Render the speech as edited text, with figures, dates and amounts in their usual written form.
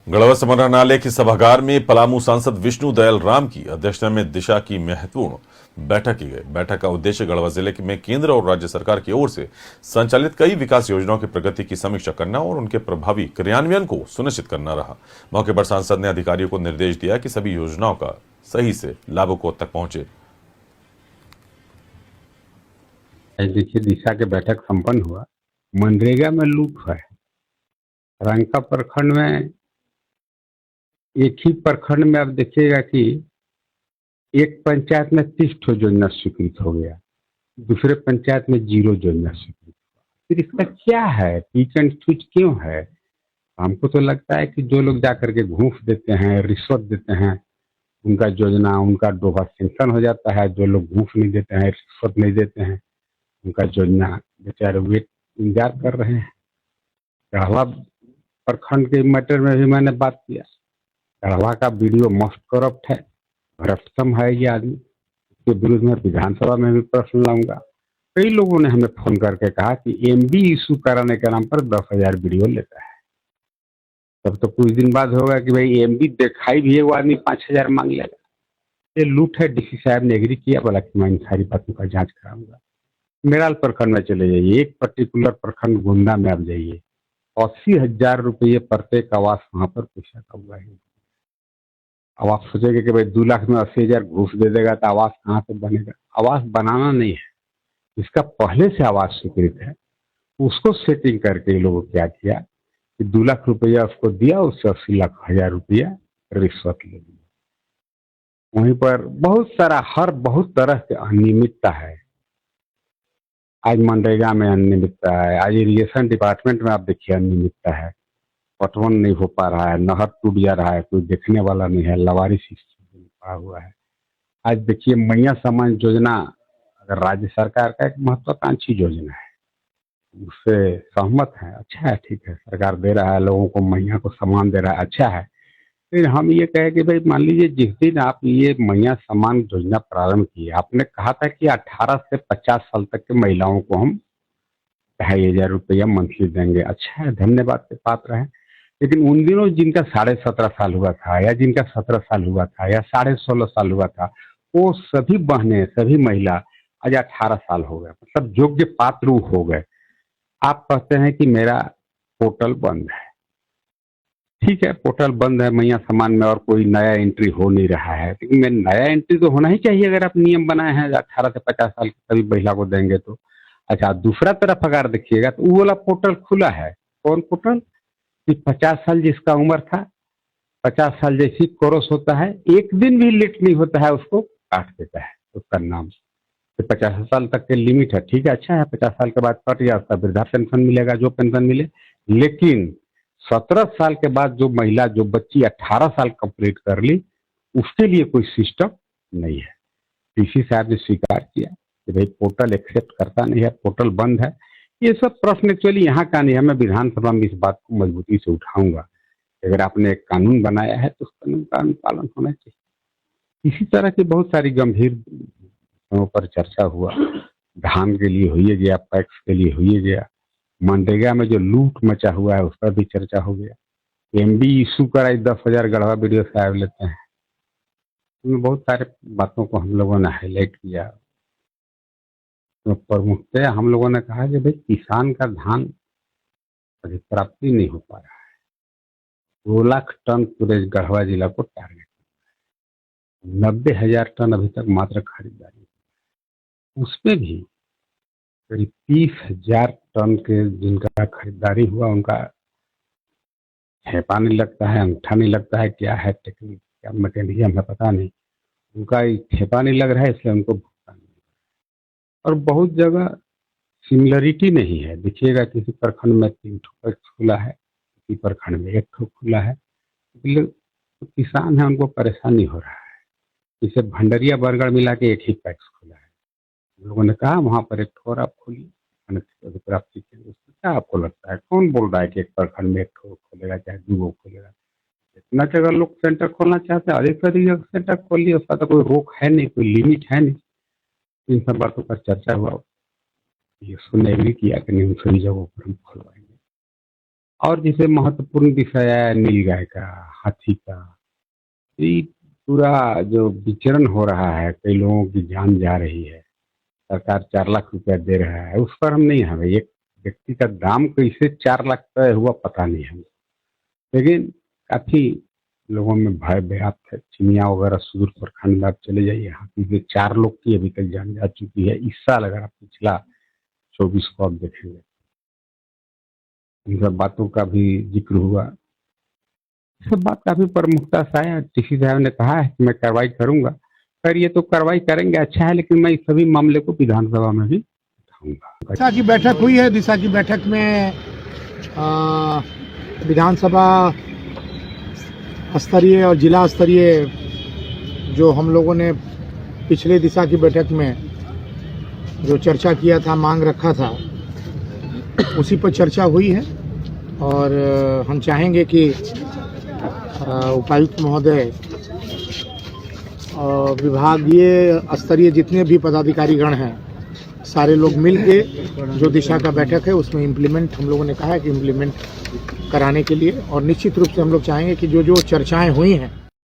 गढ़वा समाहरणालय के सभागार में पलामू सांसद विष्णु दयाल राम की अध्यक्षता में दिशा की महत्वपूर्ण बैठक की गई। बैठक का उद्देश्य गढ़वा जिले में केंद्र और राज्य सरकार की ओर से संचालित कई विकास योजनाओं की प्रगति की समीक्षा करना और उनके प्रभावी क्रियान्वयन को सुनिश्चित करना रहा। मौके पर सांसद ने अधिकारियों को निर्देश दिया कि सभी योजनाओं का सही से लाभुकों तक पहुंचे। देखिए, दिशा के बैठक संपन्न हुआ। मनरेगा में लूट है। रंका प्रखंड में एक ही प्रखंड में आप देखिएगा कि एक पंचायत में 30 ठो योजना स्वीकृत हो गया, दूसरे पंचायत में 0 योजना स्वीकृत हुआ। फिर इसका क्या है, पीच एंड स्विच क्यों है? हमको तो लगता है कि जो लोग जाकर के घूस देते हैं, रिश्वत देते हैं, उनका योजना उनका डोभा सेंक्शन हो जाता है। जो लोग घूस नहीं देते हैं, रिश्वत नहीं देते हैं, उनका योजना बेचारे वेट इंतजार कर रहे हैं। गढ़वा प्रखंड के मैटर में भी मैंने बात किया। गढ़वा का वीडियो मोस्ट करप्ट है, भ्रष्टम है ये आदमी। इसके विरुद्ध में विधानसभा में भी प्रश्न लाऊंगा। कई लोगों ने हमें फोन करके कहा कि एमबी इशू कराने के नाम पर 10,000 वीडियो लेता है। तब तो कुछ दिन बाद होगा कि भाई एमबी दिखाई भी है, वो आदमी 5,000 मांग लेगा। ये लूट है। डीसी साहब ने एग्री किया, बोला कि मैं इन सारी बातों का जांच कराऊंगा। मेराल प्रखंड में चले जाइए, एक पर्टिकुलर प्रखंड गोंदा में आप जाइए, 80,000 रुपये प्रत्येक आवास वहां पर पैसा का हुआ है। अब आप सोचेंगे कि भाई 2 लाख में 80,000 घूस दे देगा तो आवास कहाँ से बनेगा? आवास बनाना नहीं है, जिसका पहले से आवास स्वीकृत है उसको सेटिंग करके ये लोगों क्या किया कि 2 लाख रुपया उसको दिया, उससे 80,000 रुपया रिश्वत ले लिया। वहीं पर बहुत सारा बहुत तरह की अनियमितता है। आज मनरेगा में अनियमितता है, आज इरिगेशन डिपार्टमेंट में आप देखिए अनियमितता है। पटवन नहीं हो पा रहा है, नहर टूट जा रहा है, कोई देखने वाला नहीं है, लवारी सिस्टम पड़ा हुआ है। आज देखिए मैया सम्मान योजना अगर राज्य सरकार का एक महत्वाकांक्षी योजना है, उससे सहमत है, अच्छा है, ठीक है, सरकार दे रहा है, लोगों को मैया को सम्मान दे रहा है, अच्छा है। फिर हम ये कहे कि भाई मान लीजिए जिस दिन आप ये मैया सम्मान योजना प्रारंभ की, आपने कहा था कि 18 से 50 साल तक के महिलाओं को हम 2,500 रुपया मंथली देंगे। अच्छा है, धन्यवाद के पात्र है। लेकिन उन दिनों जिनका 17.5 साल हुआ था, या जिनका 17 साल हुआ था, या 16.5 साल हुआ था, वो सभी बहनें, सभी महिला आज 18 साल हो गए, मतलब योग्य पात्र हो गए। आप कहते हैं कि मेरा पोर्टल बंद है। ठीक है, पोर्टल बंद है मैया सम्मान में और कोई नया एंट्री हो नहीं रहा है, लेकिन मैं नया एंट्री तो होना ही चाहिए। अगर आप नियम बनाए हैं 18 से 50 साल की सभी महिला को देंगे तो। अच्छा, दूसरा तरफ अगर देखिएगा तो वो वाला पोर्टल खुला है। कौन पोर्टल? कि 50 साल जिसका उम्र था, 50 साल जैसी कोरस होता है, एक दिन भी लेट नहीं होता है, उसको काट देता है उसका नाम। तो 50 साल तक के लिमिट है, ठीक है, अच्छा है, 50 साल के बाद कट गया, उसका वृद्धा पेंशन मिलेगा, जो पेंशन मिले। लेकिन 17 साल के बाद जो महिला, जो बच्ची 18 साल कंप्लीट कर ली, उसके लिए कोई सिस्टम नहीं है। डीसी साहब ने स्वीकार किया कि भाई पोर्टल एक्सेप्ट करता नहीं है, पोर्टल बंद है। ये सब प्रश्न एक्चुअली यहाँ का नहीं है। मैं विधानसभा में इस बात को मजबूती से उठाऊंगा। अगर आपने एक कानून बनाया है तो उस कानून का अनुपालन होना चाहिए। इसी तरह की बहुत सारी गंभीर विषयों पर चर्चा हुआ। धान के लिए हुई गया, पैक्स के लिए हुई गया, मनरेगा में जो लूट मचा हुआ है उस पर भी चर्चा हो गया। एमबी इशू कराई 10,000 गढ़वा वीडियो साहब लेते हैं। इसमें बहुत सारे बातों को हम लोगों ने हाईलाइट किया। तो प्रमुखतः हम लोगों ने कहा कि भाई किसान का धान अभी प्राप्ति नहीं हो पा रहा है। 2 लाख टन पूरे गढ़वा जिला को टारगेट, 90,000 टन अभी तक मात्र खरीदारी। उसमें भी करीब 30,000 टन के जिनका खरीदारी हुआ, उनका ठेपा नहीं लगता है, अंगूठा नहीं लगता है, क्या है टेक्निक, क्या मैकेनिज्म है पता नहीं, उनका ठेपा नहीं लग रहा है, इसलिए उनको भुगतान नहीं। और बहुत जगह सिमिलरिटी नहीं है। देखिएगा किसी प्रखंड में 3 ठो पैक्स खुला है, किसी प्रखंड में 1 ठो खुला है। इसलिए तो किसान है, उनको परेशानी हो रहा है। जैसे भंडरिया बरगढ़ मिला के 1 ही पैक्स खुला है। लोगों ने कहा वहां पर 1 ठो और आप खोलिए प्राप्ति केंद्र। उसमें क्या आपको लगता है, कौन बोल रहा है कि एक प्रखंड में 1 ठो खोलेगा चाहे 2 खोलेगा? इतना जगह लोग सेंटर खोलना चाहते हैं, अधिक से अधिक जगह सेंटर खोलिए, उसका तो कोई रोक है नहीं, कोई लिमिट है नहीं। इन सब बातों पर चर्चा हुआ। ये सुनने एग्री किया कि नहीं, सभी जगहों पर हम खुलवाएंगे। और जैसे महत्वपूर्ण विषय है नीलगाय का, हाथी का, ये पूरा जो विचरण हो रहा है, कई लोगों की जान जा रही है, सरकार 4 लाख रुपया दे रहा है, उस पर हम नहीं है भाई, एक व्यक्ति का दाम कैसे 4 लाख तय हुआ पता नहीं हमें, लेकिन काफी लोगों में भय व्याप्त है। चिनिया वगैरह सुदूर प्रखंड में आप चले जाइए, हाथी से 4 लोग की अभी तक जान जा चुकी है। इस साल अगर आप पिछला 24 को आप देखेंगे, इन सब बातों का भी जिक्र हुआ। सब बात काफी प्रमुखता से आया। डीसी साहब ने कहा है कि मैं कार्रवाई करूंगा, पर ये तो कार्रवाई करेंगे अच्छा है, लेकिन मैं इस सभी मामले को विधानसभा में भी उठाऊंगा। दिशा की बैठक हुई है। दिशा की बैठक में विधानसभा स्तरीय और जिला स्तरीय जो हम लोगों ने पिछले दिशा की बैठक में जो चर्चा किया था, मांग रखा था, उसी पर चर्चा हुई है। और हम चाहेंगे कि उपायुक्त महोदय और विभागीय स्तरीय जितने भी पदाधिकारीगण हैं, सारे लोग मिल के जो दिशा का बैठक है उसमें इम्प्लीमेंट, हम लोगों ने कहा है कि इम्प्लीमेंट कराने के लिए, और निश्चित रूप से हम लोग चाहेंगे कि जो जो चर्चाएं हुई हैं